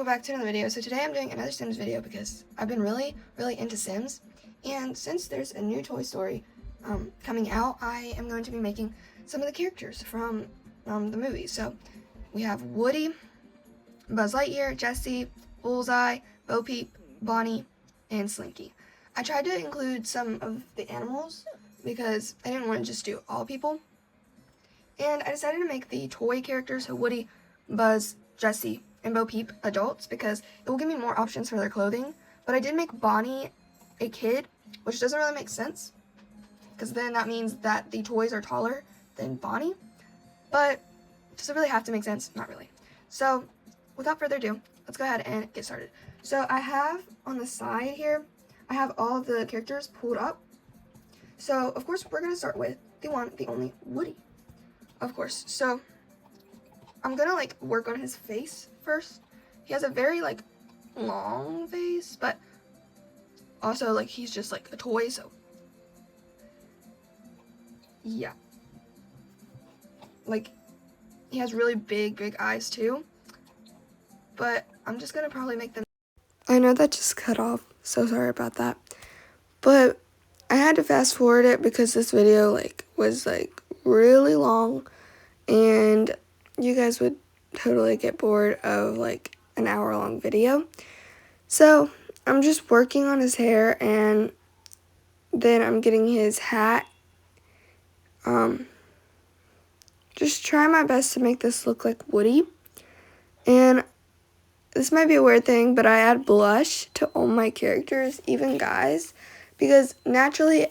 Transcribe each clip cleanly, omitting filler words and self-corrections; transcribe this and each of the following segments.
welcome back to another video. So today I'm doing another Sims video because I've been really into Sims, and since there's a new Toy Story coming out, I am going to be making some of the characters from the movie. So we have Woody, Buzz Lightyear, Jessie, Bullseye, Bo Peep, Bonnie, and Slinky. I tried to include some of the animals because I didn't want to just do all people, and I decided to make the toy characters, so Woody, Buzz, Jessie, and Bo Peep adults because it will give me more options for their clothing. But I did make Bonnie a kid, which doesn't really make sense because then that means that the toys are taller than Bonnie. But does it really have to make sense? Not really. So without further ado, let's go ahead and get started. So I have on the side here, I have all of the characters pulled up. So of course we're going to start with the one, the only Woody. Of course. So I'm gonna work on his face first. He has a very long face, but also he's just a toy, so yeah. He has really big eyes too. But I'm just gonna probably make them. I know that just cut off, so sorry about that. But I had to fast forward it because this video was really long, and you guys would totally get bored of an hour-long video. So I'm just working on his hair, and then I'm getting his hat. Just try my best to make this look like Woody. And this might be a weird thing, but I add blush to all my characters, even guys, because naturally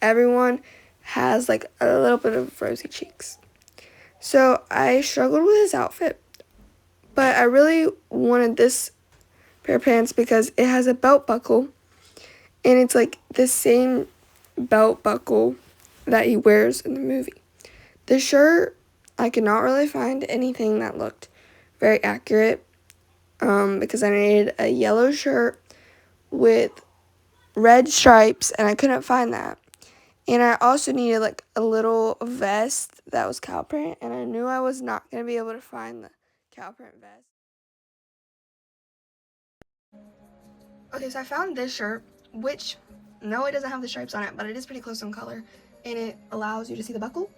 everyone has a little bit of rosy cheeks. So I struggled with his outfit, but I really wanted this pair of pants because it has a belt buckle, and it's the same belt buckle that he wears in the movie. The shirt, I could not really find anything that looked very accurate because I needed a yellow shirt with red stripes, and I couldn't find that. And I also needed a little vest that was cow print, and I knew I was not going to be able to find the cow print vest. Okay, so I found this shirt, which, no, it doesn't have the stripes on it, but it is pretty close in color, and it allows you to see the buckle.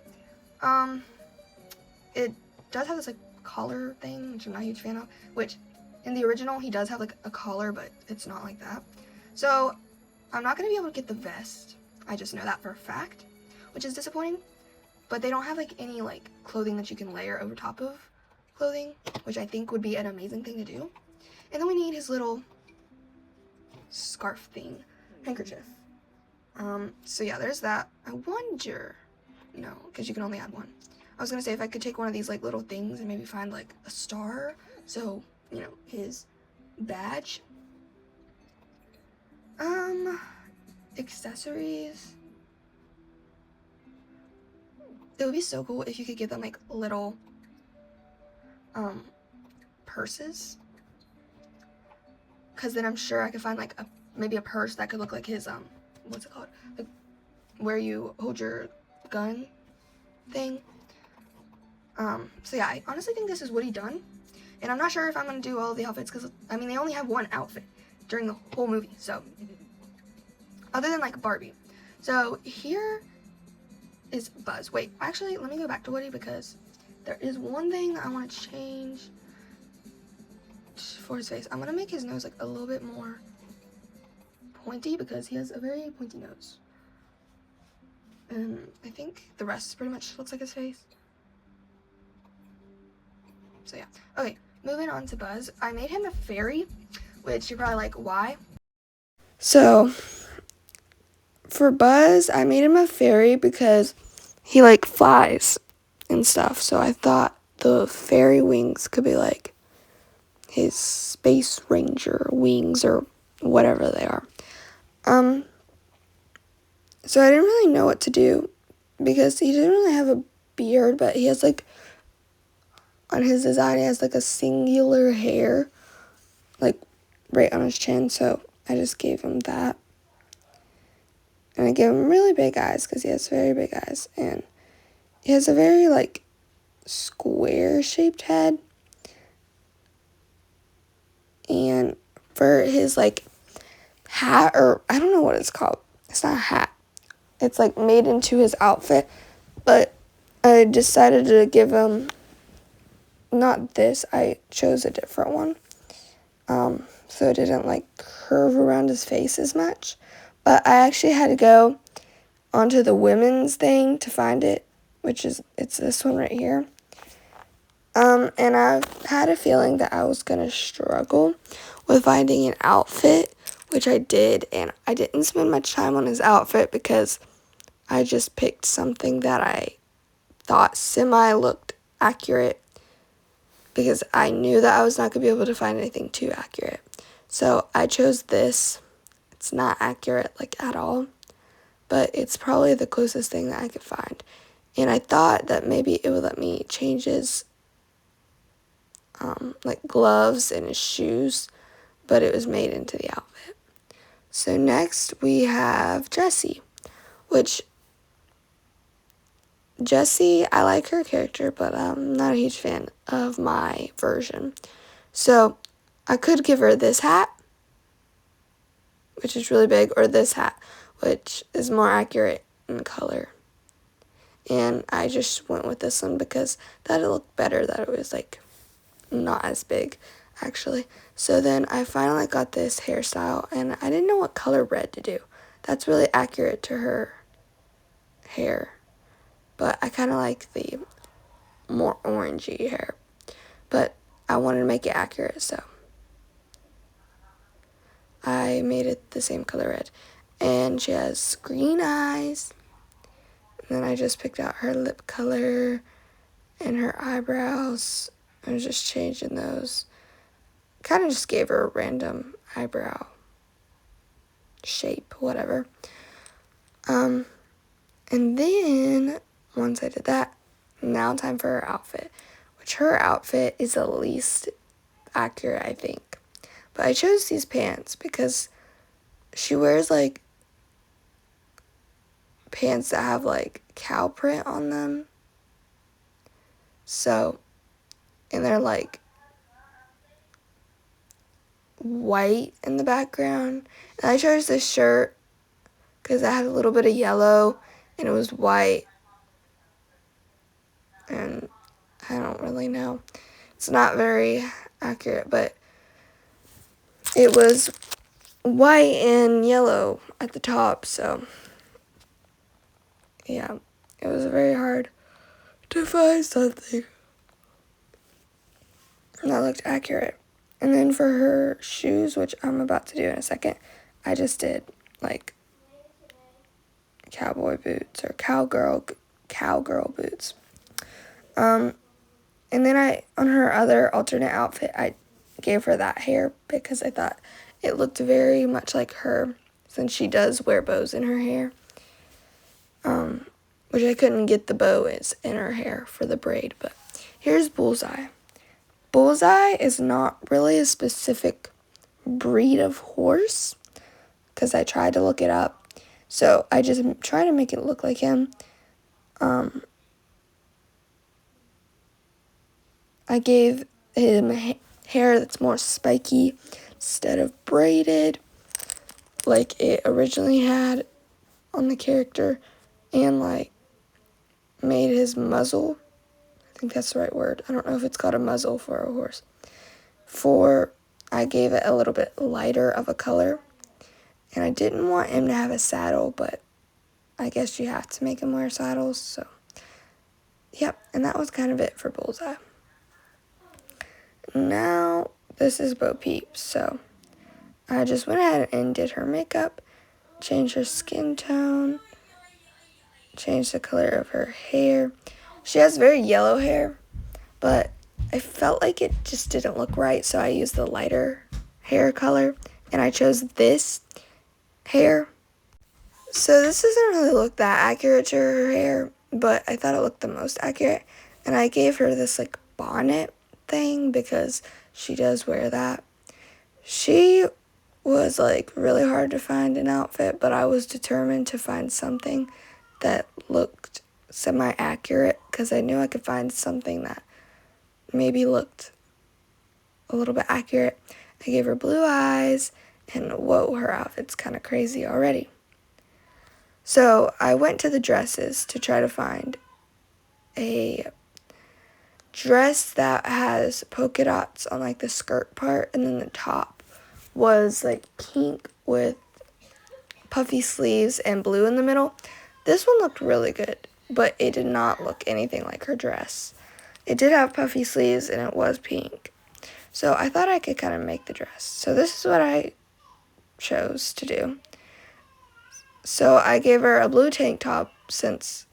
It does have this collar thing, which I'm not a huge fan of, which in the original he does have a collar, but it's not like that. So I'm not going to be able to get the vest. I just know that for a fact, which is disappointing. But they don't have any clothing that you can layer over top of clothing, which I think would be an amazing thing to do. And then we need his little scarf thing, handkerchief. So yeah, there's that. I wonder, no, because you can only add one. I was gonna say if I could take one of these little things and maybe find a star, so his badge. Accessories. It would be so cool if you could give them little purses, because then I'm sure I could find maybe a purse that could look like his what's it called, where you hold your gun thing. So yeah, I honestly think this is Woody done, and I'm not sure if I'm gonna do all of the outfits because I mean they only have one outfit during the whole movie, so other than Barbie. So here is Buzz. Wait, actually, let me go back to Woody because there is one thing I want to change for his face. I'm gonna make his nose a little bit more pointy because he has a very pointy nose. And I think the rest pretty much looks like his face. So yeah. Okay, moving on to Buzz. I made him a fairy, which you're probably why? So for Buzz, I made him a fairy because he flies and stuff. So I thought the fairy wings could be his space ranger wings or whatever they are. So I didn't really know what to do because he didn't really have a beard, but he has on his design he has a singular hair right on his chin, so I just gave him that. And I gave him really big eyes because he has very big eyes, and he has a very square-shaped head. And for his, like, hat, or I don't know what it's called. It's not a hat. It's, like, made into his outfit. But I decided to give him, not this, I chose a different one. So it didn't, like, curve around his face as much. But I actually had to go onto the women's thing to find it, it's this one right here. And I've had a feeling that I was going to struggle with finding an outfit, which I did, and I didn't spend much time on his outfit because I just picked something that I thought semi-looked accurate because I knew that I was not going to be able to find anything too accurate. So I chose this. It's not accurate, like, at all, but it's probably the closest thing that I could find. And I thought that maybe it would let me change his like gloves and his shoes, but it was made into the outfit. So next we have Jessie, which Jessie, I like her character, but I'm not a huge fan of my version. So I could give her this hat, which is really big, or this hat, which is more accurate in color. And I just went with this one because that it looked better, that it was like not as big actually. So then I finally got this hairstyle, and I didn't know what color red to do. That's really accurate to her hair, but I kind of like the more orangey hair, but I wanted to make it accurate, so I made it the same color red. And she has green eyes, and then I just picked out her lip color and her eyebrows. I was just changing those. Kind of just gave her a random eyebrow shape, whatever. And then once I did that, now time for her outfit, which her outfit is the least accurate, I think. But I chose these pants because she wears like pants that have like cow print on them. So, and they're like white in the background. And I chose this shirt because it had a little bit of yellow and it was white. And I don't really know. It's not very accurate, but it was white and yellow at the top, so yeah, it was very hard to find something that looked accurate. And then for her shoes, which I'm about to do in a second, I just did like cowboy boots or cowgirl boots. And then on her other alternate outfit, I gave her that hair because I thought it looked very much like her, since she does wear bows in her hair. Which I couldn't get the bow in her hair for the braid, but here's Bullseye. Bullseye is not really a specific breed of horse, because I tried to look it up. So I just try to make it look like him. I gave him hair that's more spiky instead of braided, like it originally had on the character, and like made his muzzle, I think that's the right word, I don't know if it's called a muzzle for a horse, I gave it a little bit lighter of a color. And I didn't want him to have a saddle, but I guess you have to make him wear saddles, so yep. And that was kind of it for Bullseye. Now this is Bo Peep, so I just went ahead and did her makeup, changed her skin tone, changed the color of her hair. She has very yellow hair, but I felt like it just didn't look right, so I used the lighter hair color, and I chose this hair. So this doesn't really look that accurate to her hair, but I thought it looked the most accurate, and I gave her this like bonnet thing because she does wear that. She was like really hard to find an outfit, but I was determined to find something that looked semi-accurate because I knew I could find something that maybe looked a little bit accurate. I gave her blue eyes, and whoa, her outfit's kind of crazy already. So I went to the dresses to try to find a dress that has polka dots on like the skirt part, and then the top was like pink with puffy sleeves and blue in the middle. This one looked really good, but it did not look anything like her dress. It did have puffy sleeves and it was pink. So I thought I could kind of make the dress. So this is what I chose to do. So I gave her a blue tank top since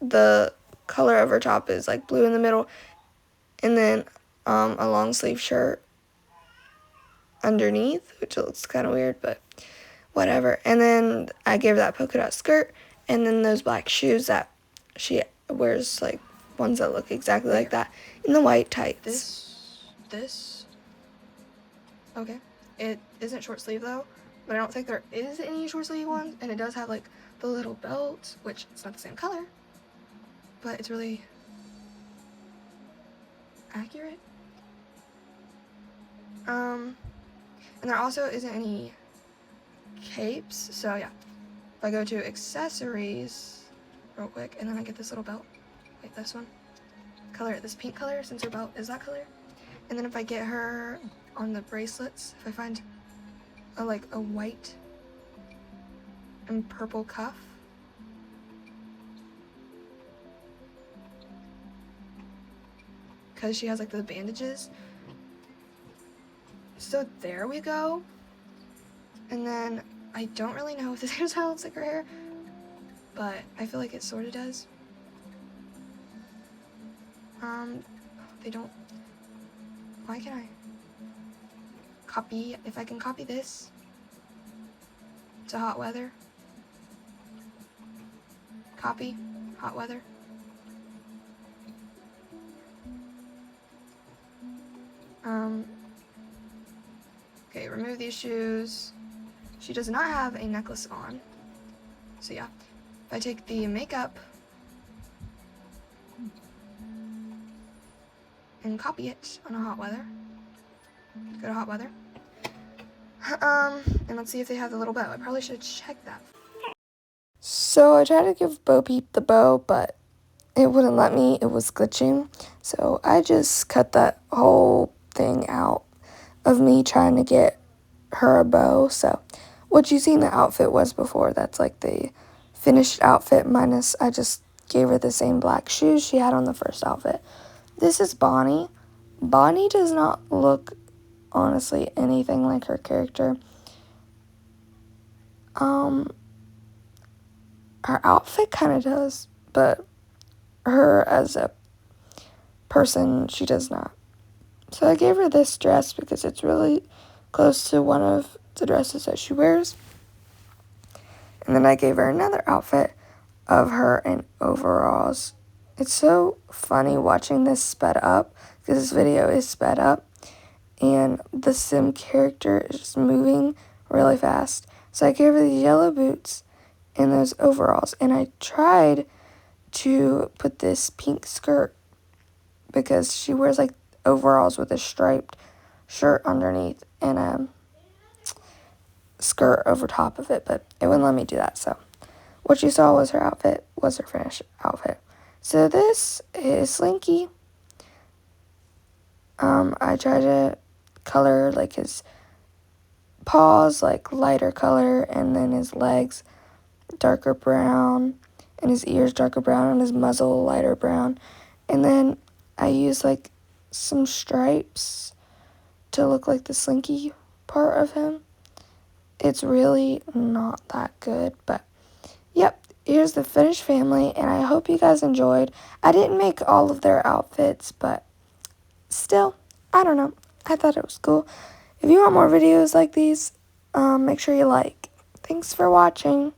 the color of her top is like blue in the middle, and then a long sleeve shirt underneath, which looks kind of weird, but whatever. And then I gave her that polka dot skirt, and then those black shoes that she wears, like ones that look exactly like that, in the white tights. This, okay. It isn't short sleeve though, but I don't think there is any short sleeve ones, and it does have like the little belt, which it's not the same color, but it's really accurate. And there also isn't any capes, so yeah. If I go to accessories real quick, and then I get this little belt. Wait, this one. Color, this pink color, since her belt is that color. And then if I get her on the bracelets, if I find a white and purple cuff, because she has like the bandages. So there we go. And then I don't really know if this hairstyle looks like her hair, but I feel like it sort of does. They don't. Why can I copy? If I can copy this to hot weather. Copy, hot weather. Okay, remove these shoes. She does not have a necklace on. So yeah, if I take the makeup and copy it on a hot weather, go to hot weather. And let's see if they have the little bow. I probably should check that. So I tried to give Bo Peep the bow, but it wouldn't let me. It was glitching. So I just cut that whole thing out of me trying to get her a bow. So what you see in the outfit was before. That's like the finished outfit minus I just gave her the same black shoes she had on the first outfit. This is Bonnie. Bonnie does not look, honestly, anything like her character. Her outfit kind of does, but her as a person, she does not. So I gave her this dress because it's really close to one of the dresses that she wears. And then I gave her another outfit of her in overalls. It's so funny watching this sped up because this video is sped up and the Sim character is just moving really fast. So I gave her these yellow boots and those overalls, and I tried to put this pink skirt because she wears like overalls with a striped shirt underneath and a skirt over top of it, but it wouldn't let me do that. So what you saw was her outfit, was her finished outfit. So this is Slinky. I tried to color like his paws like lighter color, and then his legs darker brown, and his ears darker brown, and his muzzle lighter brown. And then I used like some stripes to look like the Slinky part of him. It's really not that good, but yep, here's the finished family, and I hope you guys enjoyed. I didn't make all of their outfits, but still, I don't know. I thought it was cool. If you want more videos like these, make sure you like. Thanks for watching.